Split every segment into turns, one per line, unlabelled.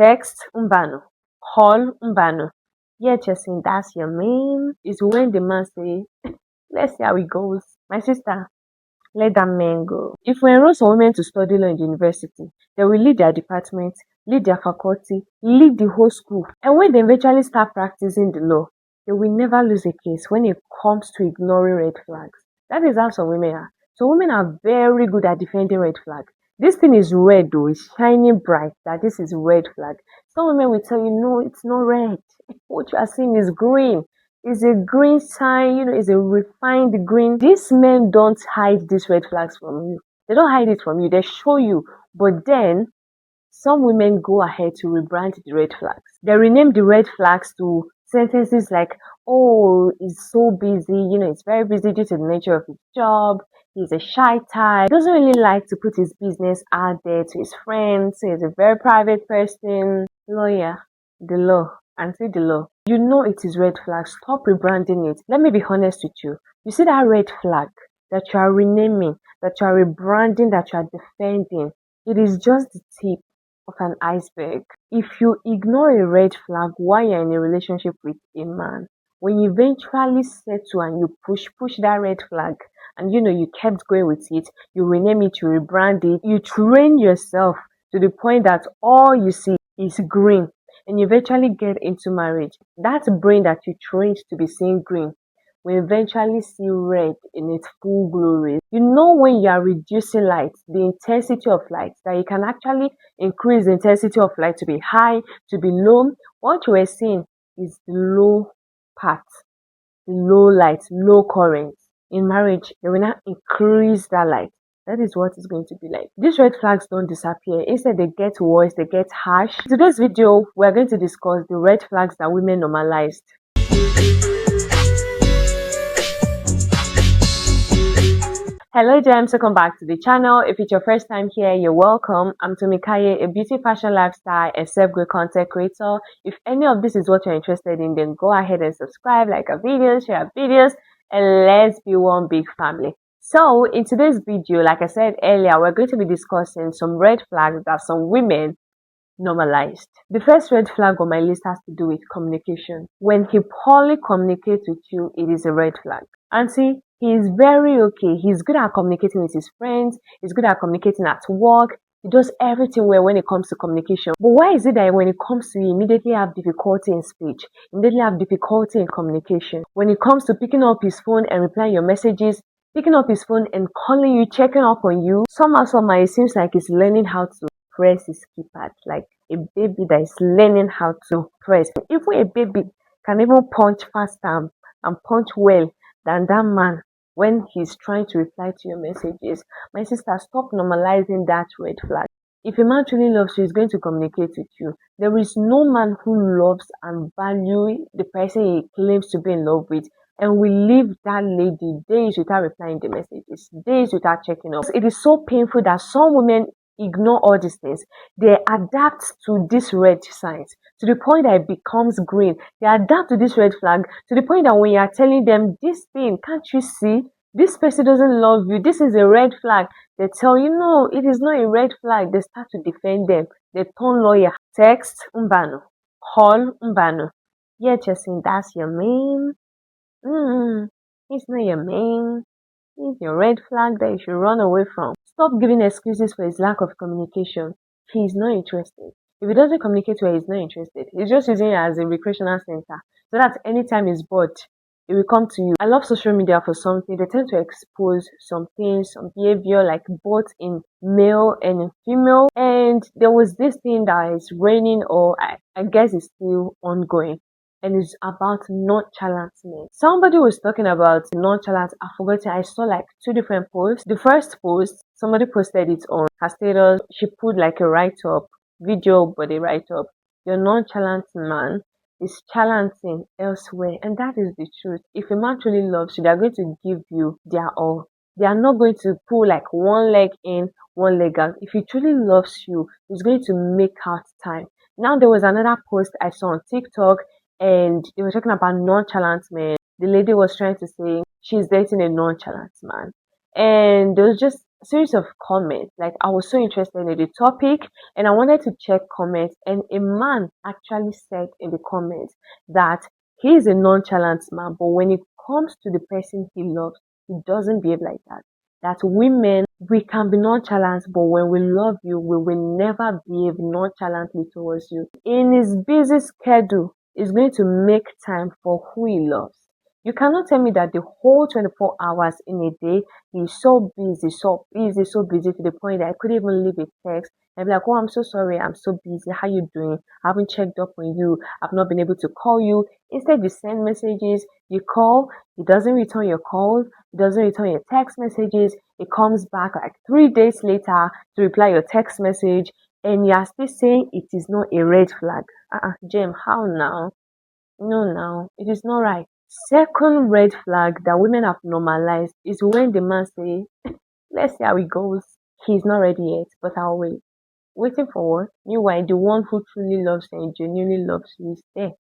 Text Mbano. Call Mbano. Yet you're saying that's your name. Is when the man say, let's see how it goes. My sister, let that man go. If we enroll some women to study law in the university, they will lead their department, lead their faculty, lead the whole school. And when they eventually start practicing the law, they will never lose a case when it comes to ignoring red flags. That is how some women are. So women are very good at defending red flag. This thing is red though, it's shining bright that this is red flag. Some women will tell you, no, it's not red. What you are seeing is green. It's a green sign, it's a refined green. These men don't hide these red flags from you. They don't hide it from you, they show you. But then, some women go ahead to rebrand the red flags. They rename the red flags to sentences like, oh, he's so busy, he's very busy due to the nature of his job. He's a shy type. He doesn't really like to put his business out there to his friends. He's a very private person. Lawyer, the law, auntie the law. You know it is red flag. Stop rebranding it. Let me be honest with you. You see that red flag that you are renaming, that you are rebranding, that you are defending. It is just the tip of an iceberg. If you ignore a red flag while you're in a relationship with a man, when you eventually settle and you push that red flag, and you kept going with it, you rename it, you rebrand it, you train yourself to the point that all you see is green, and you eventually get into marriage. That brain that you trained to be seeing green will eventually see red in its full glory. When you are reducing light, the intensity of light, that you can actually increase the intensity of light to be high, to be low. What you are seeing is the low part, the low light, low current. In marriage, they will not increase that light. That is what it's going to be like. These red flags don't disappear. Instead, they get worse, they get harsh. In today's video, we're going to discuss the red flags that women normalized. Hello gems, welcome back to the channel. If it's your first time here, you're welcome. I'm Tomikaye, a beauty, fashion, lifestyle, and self-growth content creator. If any of this is what you're interested in, then go ahead and subscribe, like our videos, share our videos, and let's be one big family. So in today's video, like I said earlier, we're going to be discussing some red flags that some women normalized. The first red flag on my list has to do with communication. When he poorly communicates with you, it is a red flag. And see, he is very okay. He's good at communicating with his friends. He's good at communicating at work. He does everything well when it comes to communication. But why is it that when it comes to you immediately have difficulty in speech, immediately have difficulty in communication? When it comes to picking up his phone and replying your messages, picking up his phone and calling you, checking up on you, somehow it seems like he's learning how to press his keypad, like a baby that is learning how to press. Even a baby can even punch faster and punch well than that man when he's trying to reply to your messages. My sister, stop normalizing that red flag. If a man truly loves you, he's going to communicate with you. There is no man who loves and values the person he claims to be in love with and will leave that lady days without replying the messages, days without checking up. It is so painful that some women ignore all these things. They adapt to these red signs to the point that it becomes green. They adapt to this red flag to the point that when you are telling them this thing, can't you see? This person doesn't love you. This is a red flag. They tell you, no, it is not a red flag. They start to defend them. They turn lawyer. Text Mbano. Call Mbano. Yet you're saying that's your main. It's not your main. It's your red flag that you should run away from. Stop giving excuses for his lack of communication. He is not interested. If he doesn't communicate well, he's not interested. He's just using it as a recreational center. So that anytime he's bored, it will come to you. I love social media for something. They tend to expose some things, some behavior, like both in male and in female. And there was this thing that is raining, or I guess it's still ongoing. And it's about nonchalant men. Somebody was talking about nonchalant. I forgot. I saw like two different posts. The first post, somebody posted it on her status. She put like a write-up, video, but a write-up. Your nonchalant man is chalanting elsewhere. And that is the truth. If a man truly loves you, they're going to give you their all. They are not going to pull like one leg in, one leg out. If he truly loves you, he's going to make out time. Now there was another post I saw on TikTok, and they were talking about nonchalant men. The lady was trying to say she's dating a nonchalant man. And there was just series of comments. Like I was so interested in the topic and I wanted to check comments, and a man actually said in the comments that he is a nonchalant man, but when it comes to the person he loves, he doesn't behave like that. That women, we can be nonchalant, but when we love you, we will never behave nonchalantly towards you. In his busy schedule, he's going to make time for who he loves. You cannot tell me that the whole 24 hours in a day, he's so busy, so busy, so busy to the point that I couldn't even leave a text. I'd be like, oh, I'm so sorry, I'm so busy. How you doing? I haven't checked up on you. I've not been able to call you. Instead, you send messages, you call, he doesn't return your calls, he doesn't return your text messages. It comes back like 3 days later to reply your text message, and you are still saying it is not a red flag. Jem, how now? No, now it is not right. Second red flag that women have normalized is when the man say, let's see how it goes. He's not ready yet, but I'll wait. Waiting for what? Meanwhile, the one who truly loves you and genuinely loves you is there,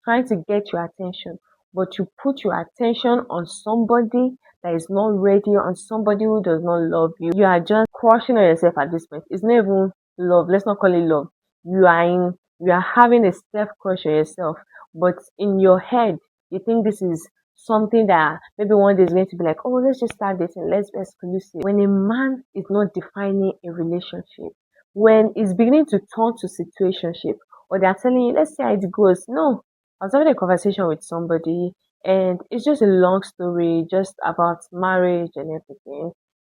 trying to get your attention. But you put your attention on somebody that is not ready, on somebody who does not love you. You are just crushing on yourself at this point. It's not even love. Let's not call it love. You are having a self crush on yourself, but in your head, you think this is something that maybe one day is going to be like, oh, let's just start dating, let's be exclusive. When a man is not defining a relationship, when it's beginning to turn to situationship, or they're telling you, let's see how it goes. No, I was having a conversation with somebody, and it's just a long story, just about marriage and everything.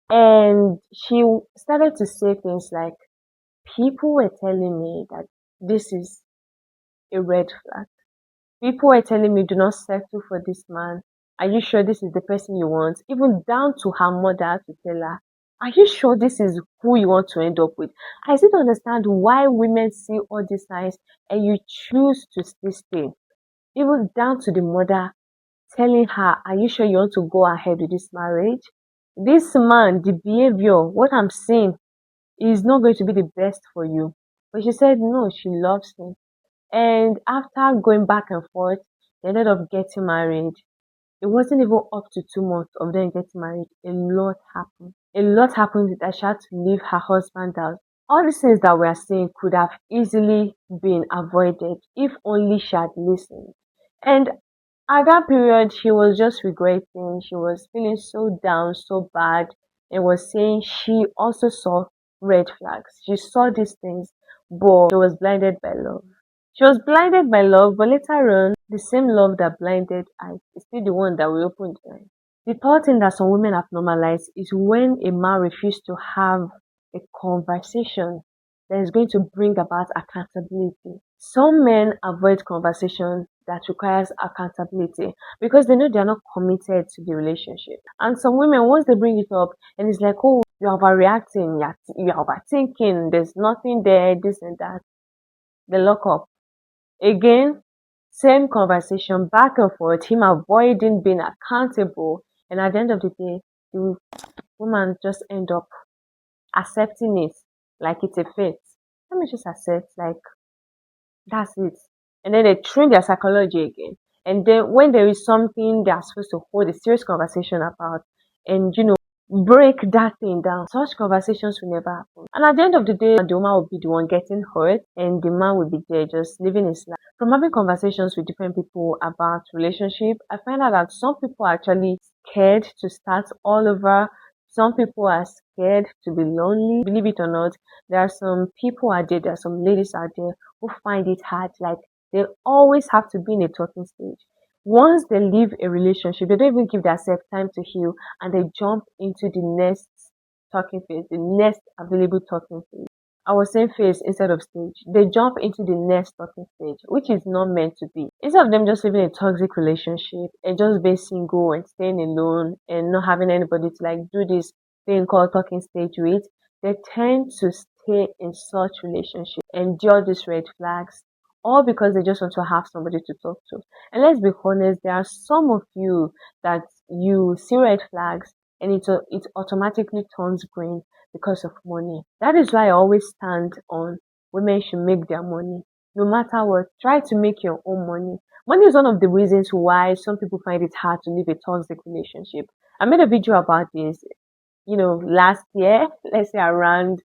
And she started to say things like, people were telling me that this is a red flag. People were telling me, do not settle for this man. Are you sure this is the person you want? Even down to her mother to tell her, are you sure this is who you want to end up with? I still don't understand why women see all these signs and you choose to stay. Even down to the mother telling her, are you sure you want to go ahead with this marriage? This man, the behavior, what I'm saying is not going to be the best for you. But she said no, she loves him. And after going back and forth, they ended up getting married. It wasn't even up to 2 months of them getting married. A lot happened. A lot happened that she had to leave her husband out. All the things that we are saying could have easily been avoided if only she had listened. And at that period, she was just regretting. She was feeling so down, so bad, and was saying she also saw red flags. She saw these things, but she was blinded by love. She was blinded by love, but later on, the same love that blinded eyes is still the one that will open the eyes. The third thing that some women have normalized is when a man refuses to have a conversation that is going to bring about accountability. Some men avoid conversation that requires accountability because they know they are not committed to the relationship. And some women, once they bring it up, and it's like, oh, you're overreacting, you're overthinking, there's nothing there, this and that, they lock up. Again, same conversation back and forth, him avoiding being accountable, and at the end of the day, the woman just end up accepting it like it's a fate. Let me just accept, like that's it. And then they train their psychology again. And then when there is something they're supposed to hold a serious conversation about, and break that thing down, such conversations will never happen. And at the end of the day, the woman will be the one getting hurt, and the man will be there just living his life. From having conversations with different people about relationship, I find out that some people are actually scared to start all over. Some people are scared to be lonely. Believe it or not, there are some people out there are some ladies out there who find it hard. Like they always have to be in a talking stage. Once they leave a relationship, they don't even give themselves time to heal, and they jump into the next talking phase, the next available talking phase. I was saying phase instead of stage. They jump into the next talking stage, which is not meant to be. Instead of them just living a toxic relationship and just being single and staying alone and not having anybody to like do this thing called talking stage with, they tend to stay in such relationship, endure these red flags, all because they just want to have somebody to talk to. And let's be honest, there are some of you that you see red flags and it automatically turns green because of money. That is why I always stand on women should make their money. No matter what, try to make your own money. Money is one of the reasons why some people find it hard to live a toxic relationship. I made a video about this. last year, let's say around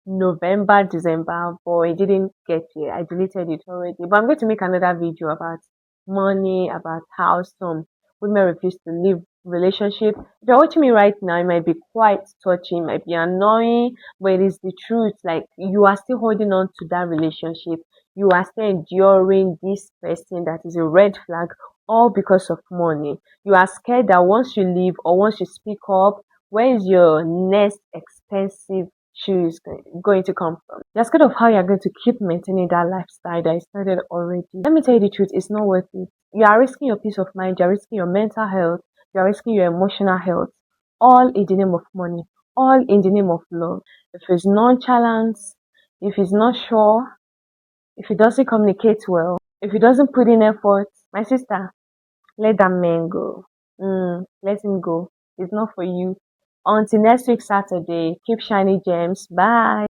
November, December, but it didn't get here. I deleted it already. But I'm going to make another video about money, about how some women refuse to leave relationship. If you're watching me right now, it might be quite touching, might be annoying, but it is the truth. Like, you are still holding on to that relationship. You are still enduring this person that is a red flag, all because of money. You are scared that once you leave or once you speak up, where is your next expensive shoes going to come from? You're scared of how you're going to keep maintaining that lifestyle that I started already. Let me tell you the truth, it's not worth it. You are risking your peace of mind, you're risking your mental health, you're risking your emotional health, all in the name of money, all in the name of love. If it's nonchalant, if he's not sure, if he doesn't communicate well, if he doesn't put in effort, my sister, let that man go. Let him go. It's not for you. Until next week, Saturday, keep shining gems. Bye.